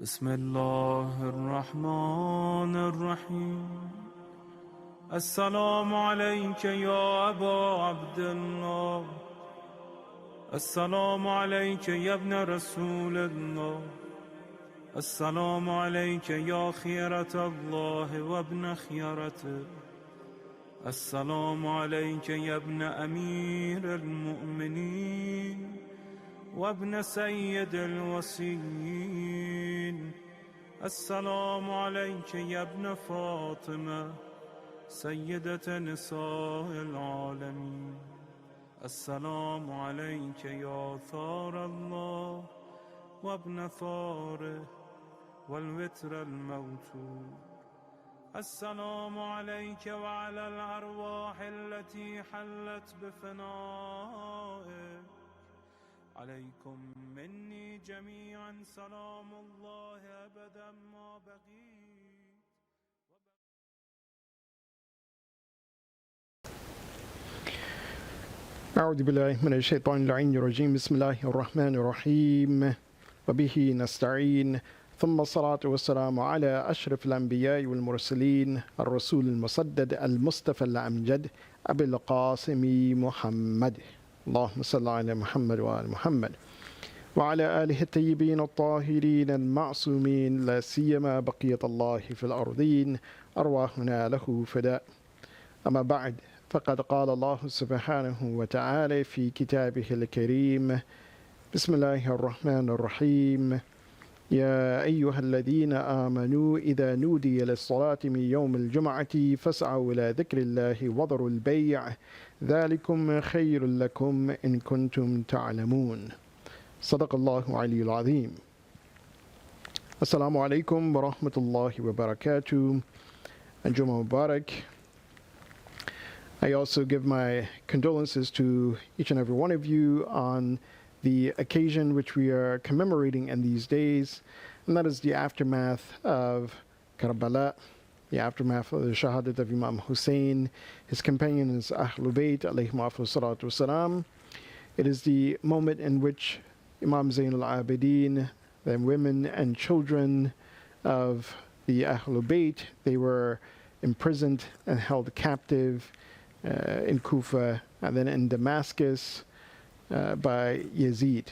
بسم الله الرحمن الرحيم السلام عليك يا أبا عبد الله السلام عليك يا ابن رسول الله السلام عليك يا خيرة الله وابن خيرته السلام عليك يا ابن أمير المؤمنين وابن سيد الوصيين السلام عليك يا ابن فاطمة سيدة نساء العالمين السلام عليك يا ثار الله وابن ثاره والوتر الموتور السلام عليك وعلى الأرواح التي حلت بفنائك عليكم مني جميعا سلام الله أبدا ما بقيت أعوذ بالله من الشيطان اللعين الرجيم بسم الله الرحمن الرحيم وبه نستعين ثم الصلاة والسلام على أشرف الأنبياء والمرسلين الرسول المسدد المصطفى الأمجد أبي القاسم محمد اللهم صل على محمد وآل محمد وعلى آله الطيبين الطاهرين المعصومين لا سيما بقية الله في الأرضين أرواحنا له فداء أما بعد فقد قال الله سبحانه وتعالى في كتابه الكريم بسم الله الرحمن الرحيم يا أيها الذين آمنوا إذا نودي للصلاة من يوم الجمعة فاسعوا إلى ذكر الله وذروا البيع ذلكم خير لكم إن كنتم تعلمون صدق الله العلي العظيم. Assalamu alaikum wa rahmatullahi wa barakatuh and Jummah Mubarak. I also give my condolences to each and every one of you on the occasion which we are commemorating in these days, and that is the aftermath of Karbala, the aftermath of the Shahadat of Imam Hussein, his companions Ahlul Bayt alayhim salatu wasalam. It is the moment in which Imam Zain al-Abidin, the women and children of the Ahlul Bayt, they were imprisoned and held captive in Kufa and then in Damascus by Yazid.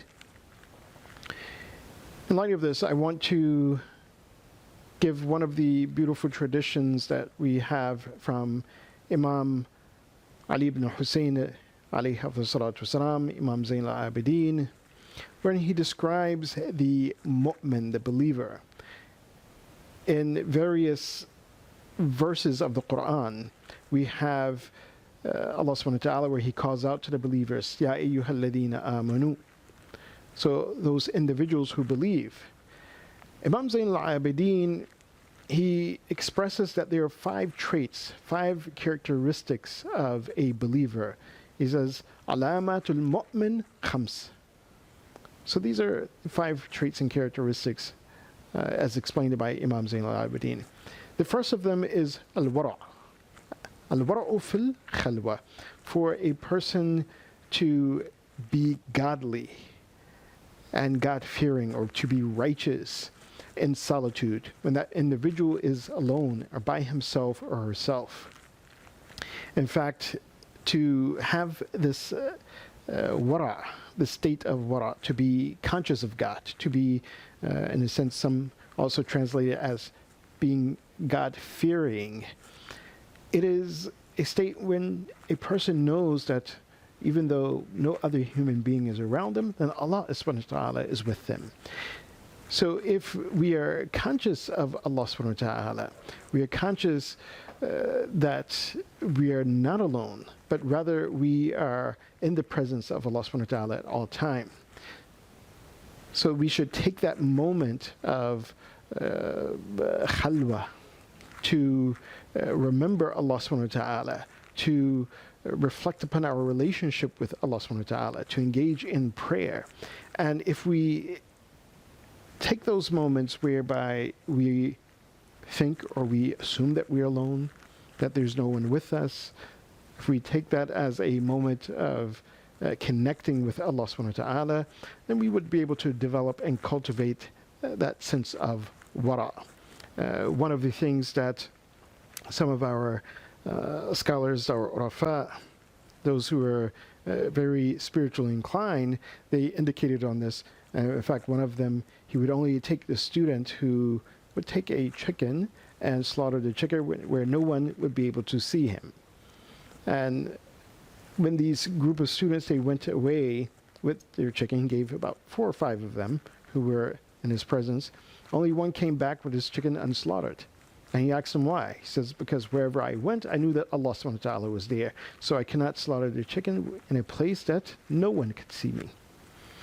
In light of this, I want to give one of the beautiful traditions that we have from Imam Ali ibn Hussein alayhi salatu wasalam, Imam Zain al-Abidin, where he describes the mu'min, the believer, in various verses of the Quran. We have Allah subhanahu wa ta'ala where he calls out to the believers, Ya ayyuhalladhina amanu. So those individuals who believe. Imam Zain al-Abidin, he expresses that there are 5 traits, 5 characteristics of a believer. He says, Alamatul mu'min khams. So these are 5 traits and characteristics as explained by Imam Zain al-Abidin. The first of them is al-wara'. Al-wara'u fil khalwa, for a person to be godly and God-fearing, or to be righteous in solitude, when that individual is alone or by himself or herself. In fact, to have this wara', the state of wara', to be conscious of God, to be, in a sense, some also translate it as being God-fearing. It is a state when a person knows that even though no other human being is around them, then Allah subhanahu wa ta'ala is with them. So if we are conscious of Allah subhanahu wa ta'ala, we are conscious that we are not alone, but rather we are in the presence of Allah subhanahu wa ta'ala at all time. So we should take that moment of khalwa to remember Allah subhanahu wa ta'ala, to reflect upon our relationship with Allah subhanahu wa ta'ala, to engage in prayer. And if we take those moments whereby we think or we assume that we're alone, that there's no one with us, if we take that as a moment of connecting with Allah subhanahu wa ta'ala, then we would be able to develop and cultivate that sense of wara. One of the things that some of our scholars, our urafa, those who are very spiritually inclined, they indicated on this. In fact, one of them, he would only take the student who would take a chicken and slaughter the chicken where no one would be able to see him. And when these group of students, they went away with their chicken, he gave about 4 or 5 of them who were in his presence. Only one came back with his chicken unslaughtered. And he asked him why. He says, because wherever I went, I knew that Allah subhanahu wa ta'ala was there. So I cannot slaughter the chicken in a place that no one could see me.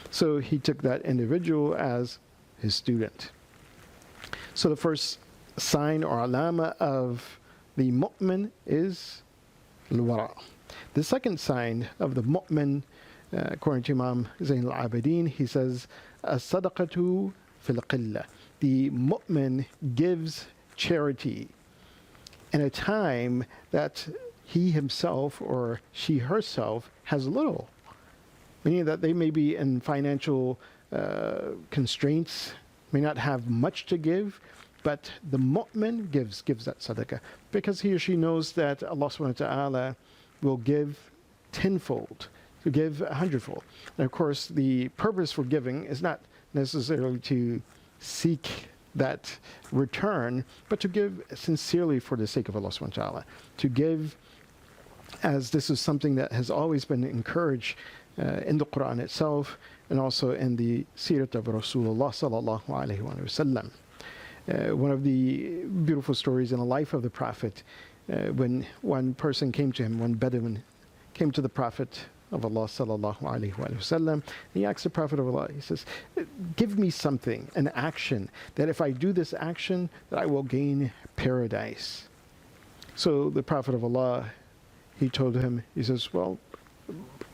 So he took that individual as his student. So the first sign or alama of the mu'min is al-wara. The second sign of the mu'min, according to Imam Zayn al-Abidin, he says, as-sadaqatu fil qillah. The mu'min gives charity in a time that he himself or she herself has little. Meaning that they may be in financial constraints, may not have much to give, but the mu'min gives that sadaqah because he or she knows that Allah subhanahu wa ta'ala will give tenfold, to give 100-fold. And of course, the purpose for giving is not necessarily to seek that return, but to give sincerely for the sake of Allah subhanahu wa ta'ala. To give, as this is something that has always been encouraged in the Quran itself and also in the Sirat of Rasulullah sallallahu alayhi wa sallam. One of the beautiful stories in the life of the Prophet, when one person came to him, one Bedouin came to the Prophet of Allah sallallahu alayhi wa sallam. He asked the Prophet of Allah, he says, give me something, an action, that if I do this action, that I will gain paradise. So the Prophet of Allah, he told him, he says, well,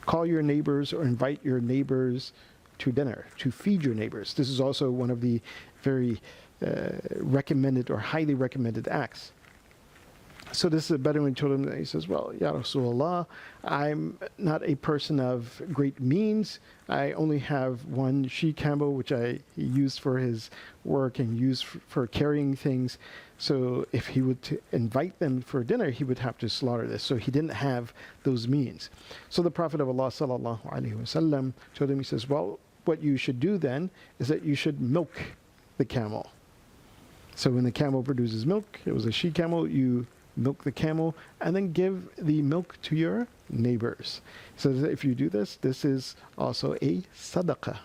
call your neighbors or invite your neighbors to dinner, to feed your neighbors. This is also one of the very recommended or highly recommended acts. So this Bedouin told him that, he says, well, Ya Rasulullah, I'm not a person of great means. I only have one she-camel, which he used for his work and used for carrying things. So if he would invite them for dinner, he would have to slaughter this. So he didn't have those means. So the Prophet of Allah sallallahu alaihi wasallam told him, he says, well, what you should do then is that you should milk the camel. So when the camel produces milk, it was a she-camel, you milk the camel and then give the milk to your neighbors. So if you do this, this is also a sadaqah.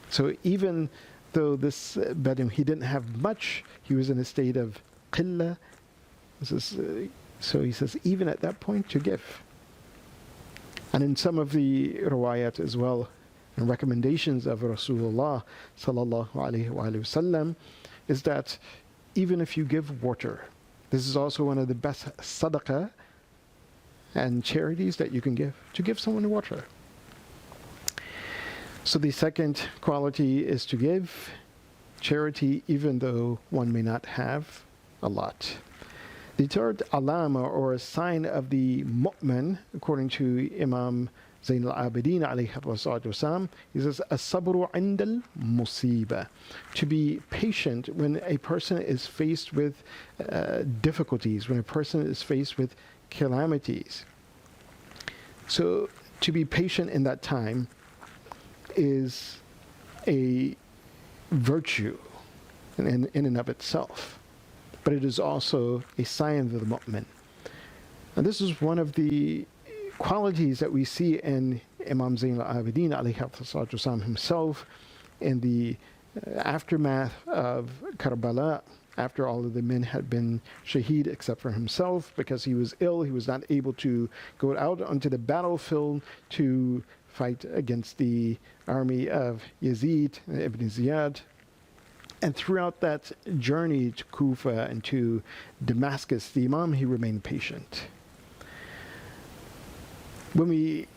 So even though this Bedouin, he didn't have much, he was in a state of qillah. So he says, even at that point, to give. And in some of the riwayat as well, and recommendations of Rasulullah sallallahu alaihi wasallam, is that even if you give water, this is also one of the best sadaqah and charities that you can give, to give someone water. So the second quality is to give charity even though one may not have a lot. The third alama or a sign of the mu'min, according to Imam Zayn al-Abidin alayhi wasallam, he says, as-sabru 'inda al-musiba. To be patient when a person is faced with difficulties, when a person is faced with calamities. So to be patient in that time is a virtue in and of itself, but it is also a sign of the mu'min. And this is one of the qualities that we see in Imam Zayn al-Abidin alayhi wasallam himself in the aftermath of Karbala, after all of the men had been shaheed except for himself because he was ill. He was not able to go out onto the battlefield to fight against the army of Yazid ibn Ziyad. And throughout that journey to Kufa and to Damascus, the Imam, he remained patient. When we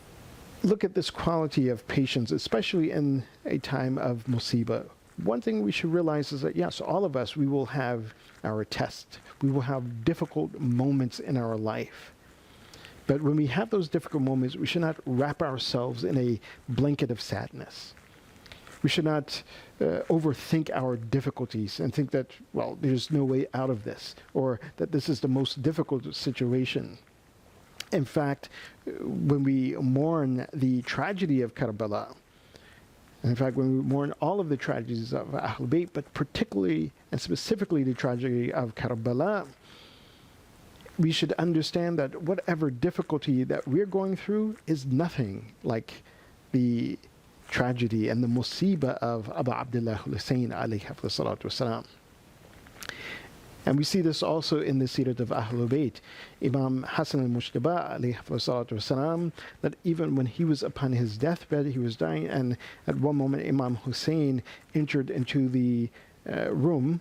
look at this quality of patience, especially in a time of musibah, one thing we should realize is that, yes, all of us, we will have our tests. We will have difficult moments in our life. But when we have those difficult moments, we should not wrap ourselves in a blanket of sadness. We should not overthink our difficulties and think that, well, there's no way out of this, or that this is the most difficult situation. In fact, when we mourn the tragedy of Karbala, in fact, when we mourn all of the tragedies of Ahlul Bayt, but particularly and specifically the tragedy of Karbala, we should understand that whatever difficulty that we're going through is nothing like the tragedy and the musibah of Abu Abdullah Hussein alayhi salatu wasalam. And we see this also in the Sirat of Ahlul Bayt. Imam Hassan al-Mujtaba alayhi salatu wasalam, that even when he was upon his deathbed, he was dying, and at one moment Imam Hussein entered into the room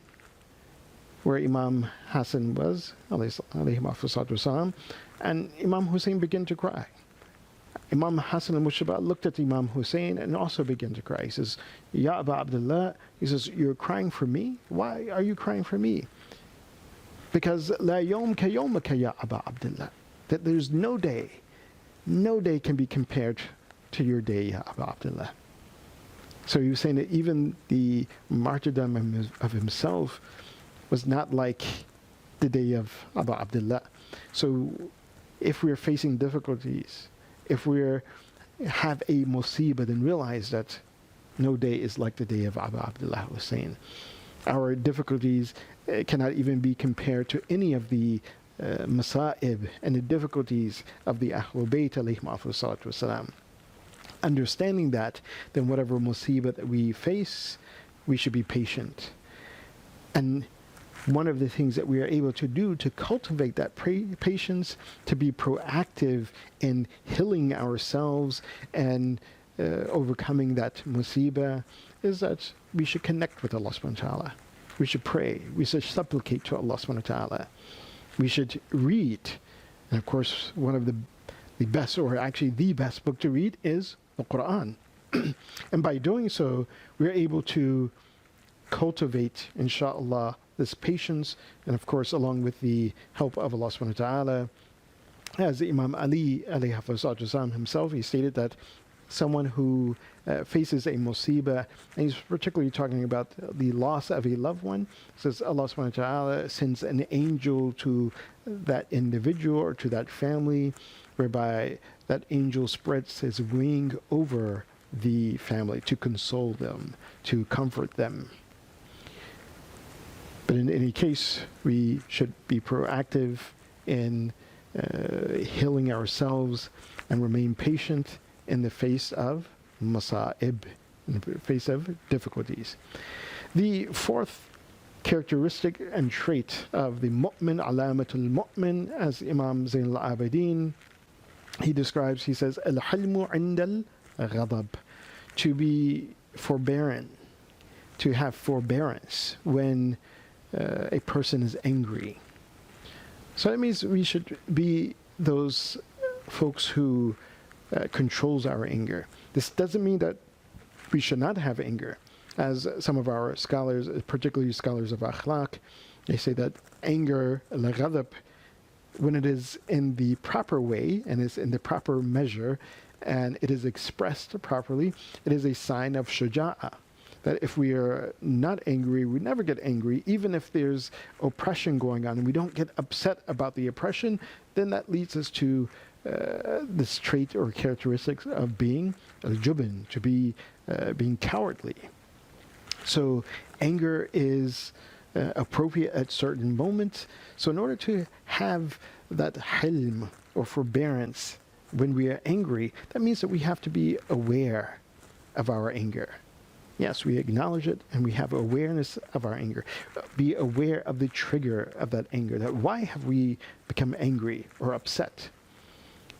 where Imam Hassan was, alayhi salatu wasalam, and Imam Hussein began to cry. Imam Hassan al-Mujtaba looked at Imam Hussein and also began to cry. He says, Ya Abu Abdullah, he says, you're crying for me? Why are you crying for me? Because La yawm ka yawmaka ya Abu Abdullah, that there's no day can be compared to your day, Ya Abu Abdullah. So he was saying that even the martyrdom of himself was not like the day of Abu Abdullah. So if we're facing difficulties, if we have a musibah, then realize that no day is like the day of Abu Abdullah Hussein. Our difficulties cannot even be compared to any of the masa'ib and the difficulties of the Ahlul Bayt alayhim salatu wasalam. Understanding that, then whatever musibah that we face, we should be patient. And one of the things that we are able to do to cultivate that patience, to be proactive in healing ourselves and overcoming that musibah, is that we should connect with Allah subhanahu wa ta'ala. We should pray. We should supplicate to Allah subhanahu wa ta'ala. We should read. And of course, one of the best, or actually the best book to read is the Quran. And by doing so, we're able to cultivate, inshallah, this patience, and of course, along with the help of Allah subhanahu wa ta'ala. As Imam Ali alayhi salatu himself, he stated that someone who faces a musibah, and he's particularly talking about the loss of a loved one, says Allah subhanahu wa ta'ala sends an angel to that individual or to that family, whereby that angel spreads his wing over the family to console them, to comfort them. But in any case, we should be proactive in healing ourselves and remain patient in the face of masa'ib, in the face of difficulties. The fourth characteristic and trait of the mu'min, alamatul mu'min, as Imam Zain al-Abidin, he describes, he says, al-hilmu indal ghadab, to be forbearing, to have forbearance when a person is angry. So that means we should be those folks who controls our anger. This doesn't mean that we should not have anger. As some of our scholars, particularly scholars of akhlaq, they say that anger, al-ghadab, when it is in the proper way and is in the proper measure and it is expressed properly, it is a sign of shuja'ah. That if we are not angry, we never get angry, even if there's oppression going on and we don't get upset about the oppression, then that leads us to this trait or characteristics of being al-jubn, to be being cowardly. So anger is appropriate at certain moments. So in order to have that hilm or forbearance when we are angry, that means that we have to be aware of our anger. Yes, we acknowledge it and we have awareness of our anger. Be aware of the trigger of that anger. That why have we become angry or upset?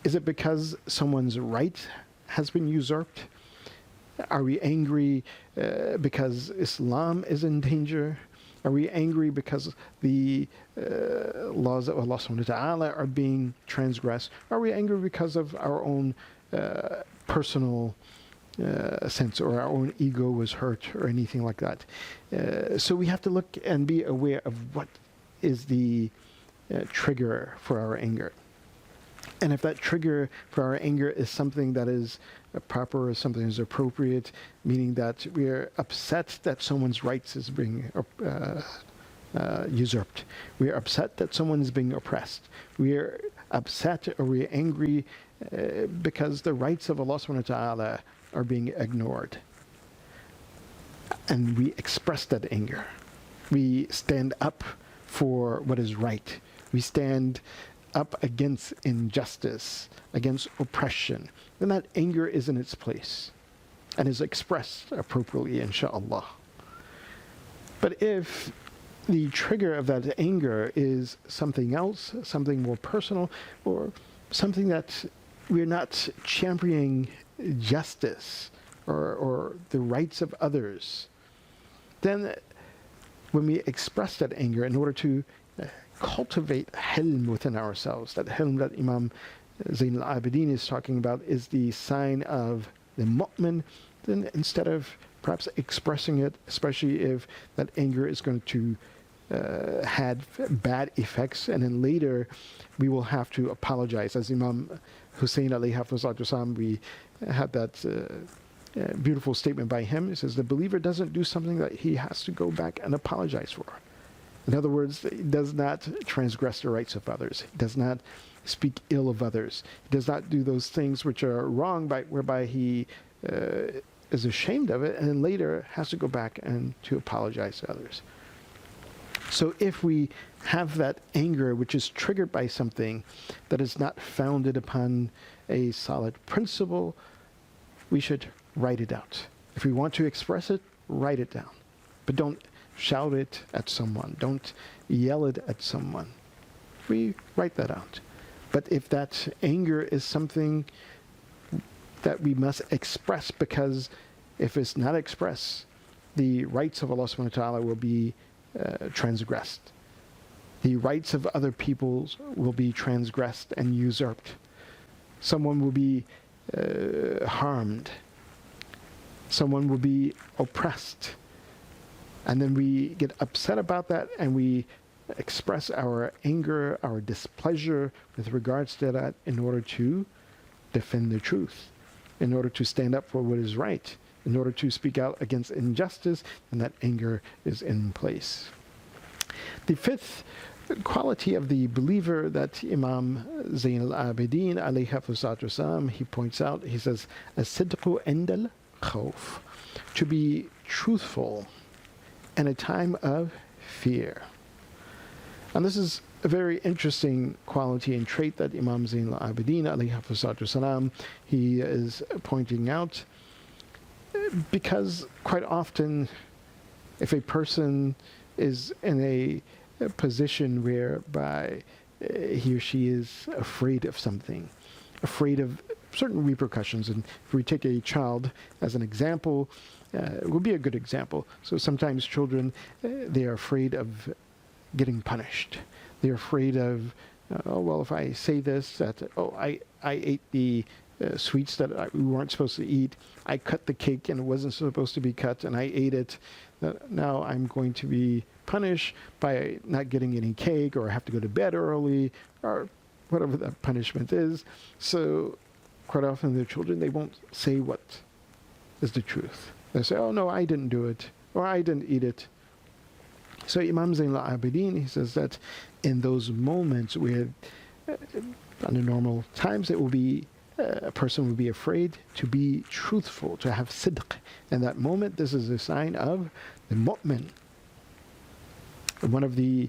Is it because someone's right has been usurped? Are we angry because Islam is in danger? Are we angry because the laws of Allah subhanahu wa ta'ala are being transgressed? Are we angry because of our own personal sense, or our own ego was hurt, or anything like that? So we have to look and be aware of what is the trigger for our anger. And if that trigger for our anger is something that is proper, something is appropriate, meaning that we're upset that someone's rights is being usurped. We are upset that someone is being oppressed. We are upset or we're angry because the rights of Allah subhanahu wa ta'ala are being ignored. And we express that anger. We stand up for what is right. We stand up against injustice, against oppression. Then that anger is in its place and is expressed appropriately, inshaAllah. But if the trigger of that anger is something else, something more personal, or something that we're not championing justice or the rights of others, then when we express that anger in order to cultivate hilm within ourselves, that hilm that Imam Zain al-Abidin is talking about is the sign of the mu'min, then instead of perhaps expressing it, especially if that anger is going to had bad effects, and then later we will have to apologize. As Imam Hussein alayhi hafizahullah, we had that beautiful statement by him. He says, the believer doesn't do something that he has to go back and apologize for. In other words, he does not transgress the rights of others. He does not speak ill of others. He does not do those things which are wrong, whereby he is ashamed of it and then later has to go back and to apologize to others. So if we have that anger which is triggered by something that is not founded upon a solid principle, we should write it out. If we want to express it, write it down. But don't shout it at someone. Don't yell it at someone. We write that out. But if that anger is something that we must express, because if it's not expressed, the rights of Allah subhanahu wa ta'ala will be transgressed. The rights of other peoples will be transgressed and usurped. Someone will be harmed. Someone will be oppressed. And then we get upset about that and we express our anger, our displeasure with regards to that in order to defend the truth, in order to stand up for what is right, in order to speak out against injustice, and that anger is in place. The fifth quality of the believer that Imam Zain al-Abidin alayhi hafizahullah, he points out, he says, as-sidqu indal khawf, to be truthful in a time of fear. And this is a very interesting quality and trait that Imam Zain al-Abidin alayhi hafizahullah, he is pointing out, because quite often if a person is in a position whereby he or she is afraid of something, afraid of certain repercussions, and if we take a child as an example, it would be a good example. So sometimes children, they are afraid of getting punished. They're afraid of, oh, well, if I say this, that, oh, I ate the sweets that we weren't supposed to eat. I cut the cake and it wasn't supposed to be cut, and I ate it. Now I'm going to be punished by not getting any cake, or I have to go to bed early, or whatever the punishment is. So quite often the children, they won't say what is the truth. They say, oh no, I didn't do it, or I didn't eat it. So Imam Zain al-Abidin, he says that in those moments where under normal times it will be a person will be afraid to be truthful, to have sidq. In that moment, this is a sign of the mu'min. One of the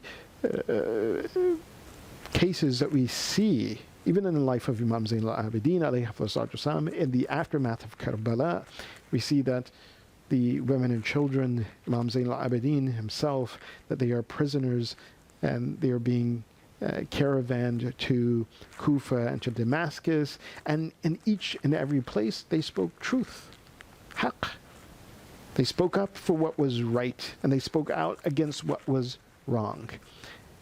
cases that we see, even in the life of Imam Zain al-Abidin, alayhi hafizahullah, in the aftermath of Karbala, we see that the women and children, Imam Zain al-Abidin himself, that they are prisoners and they are being caravanned to Kufa and to Damascus, and in each and every place they spoke truth, haqq. They spoke up for what was right, and they spoke out against what was wrong.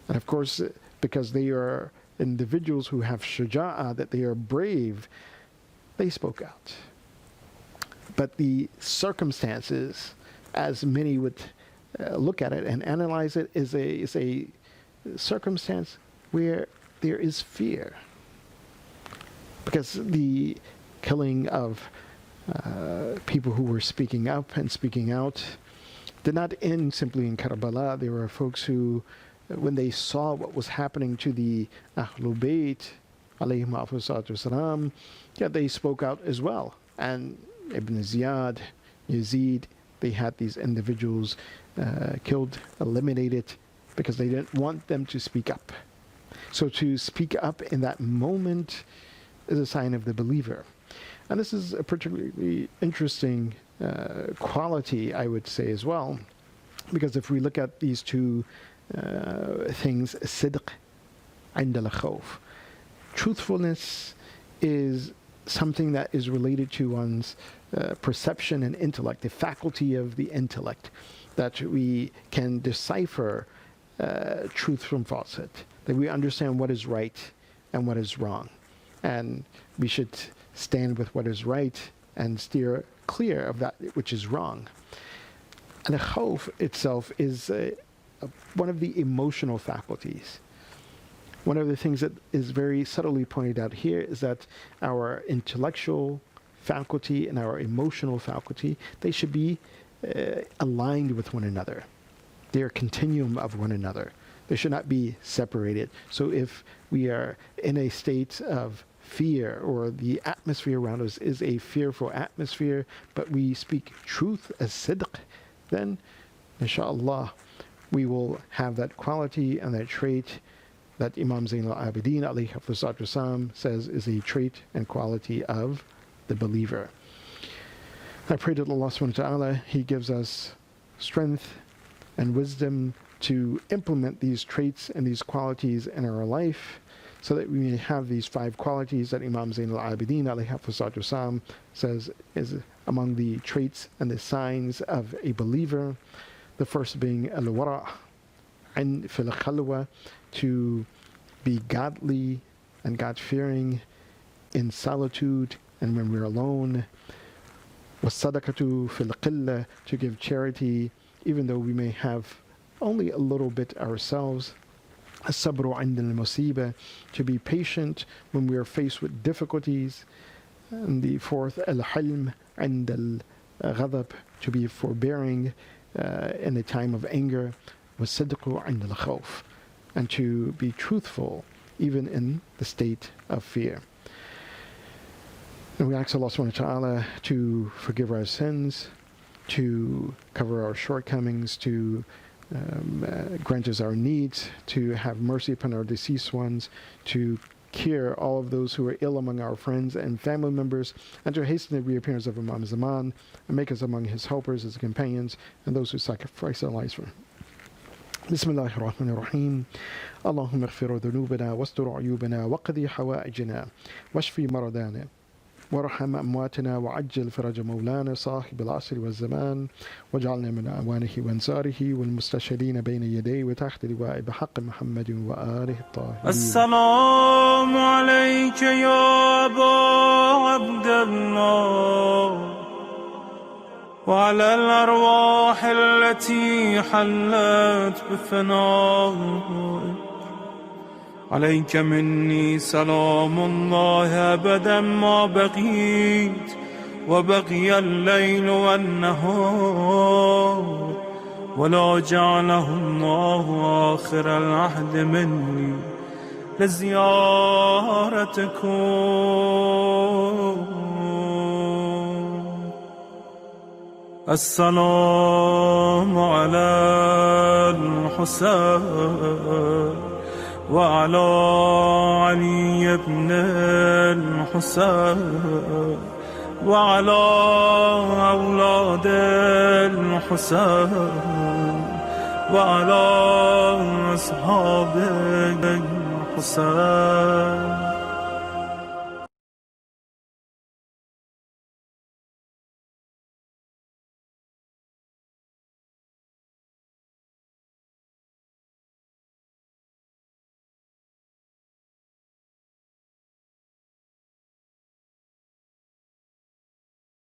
And of course, because they are individuals who have shuja'ah, that they are brave, they spoke out. But the circumstances, as many would look at it and analyze it, is a circumstance where there is fear. Because the killing of people who were speaking up and speaking out did not end simply in Karbala. There were folks who, when they saw what was happening to the Ahlul Bayt, alayhim afsalatu wasalam, they spoke out as well. And Ibn Ziyad, Yazid, they had these individuals killed, eliminated, because they didn't want them to speak up. So to speak up in that moment is a sign of the believer. And this is a particularly interesting quality, I would say, as well, because if we look at these two things, sidq and al-khawf, truthfulness is something that is related to one's perception and intellect, the faculty of the intellect, that we can decipher truth from falsehood, that we understand what is right and what is wrong. And we should stand with what is right and steer clear of that which is wrong. And the khawf itself is one of the emotional faculties. One of the things that is very subtly pointed out here is that our intellectual faculty and our emotional faculty, they should be aligned with one another. They are a continuum of one another. They should not be separated. So if we are in a state of fear, or the atmosphere around us is a fearful atmosphere, but we speak truth as sidq, then inshallah we will have that quality and that trait that Imam Zain al-Abidin alayhi hafizat wassalam says is a trait and quality of the believer. I pray that Allah subhanahu wa ta'ala, He gives us strength and wisdom to implement these traits and these qualities in our life, so that we may have these 5 qualities that Imam Zain al-Abidin alayhi hafizat wassalam says is among the traits and the signs of a believer. The first being al-wara' and fil khalwa, to be godly and God-fearing in solitude and when we're alone. Was-sadaqatu fil qilla, to give charity even though we may have only a little bit ourselves. As-sabru 'inda al-musiba, to be patient when we are faced with difficulties. And the fourth, al-hilm 'inda al-ghadab, to be forbearing in a time of anger. Was-sidqu 'inda al-khawf, and to be truthful even in the state of fear. And we ask Allah subhanahu wa ta'ala to forgive our sins, to cover our shortcomings, to grant us our needs, to have mercy upon our deceased ones, to cure all of those who are ill among our friends and family members, and to hasten the reappearance of Imam Zaman and make us among his helpers, his companions, and those who sacrifice their lives for him. بسم الله الرحمن الرحيم اللهم اغفر ذنوبنا واستر عيوبنا وقضي حوائجنا واشفي مرضانا وارحم أمواتنا وعجل فرج مولانا صاحب العصر والزمان واجعلنا من أعوانه وأنصاره والمستشهدين بين يديه وتحت لواء بحق محمد وآله الطاهرين. السلام عليك يا أبا عبد الله وعلى الأرواح التي حلت بفنائك. عليك مني سلام الله أبدا ما بقيت وبقي الليل والنهار ولا جعله الله آخر العهد مني لزيارتكم. السلام على الحسين وعلى علي بن الحسين وعلى أولاد الحسين وعلى أصحاب الحسين.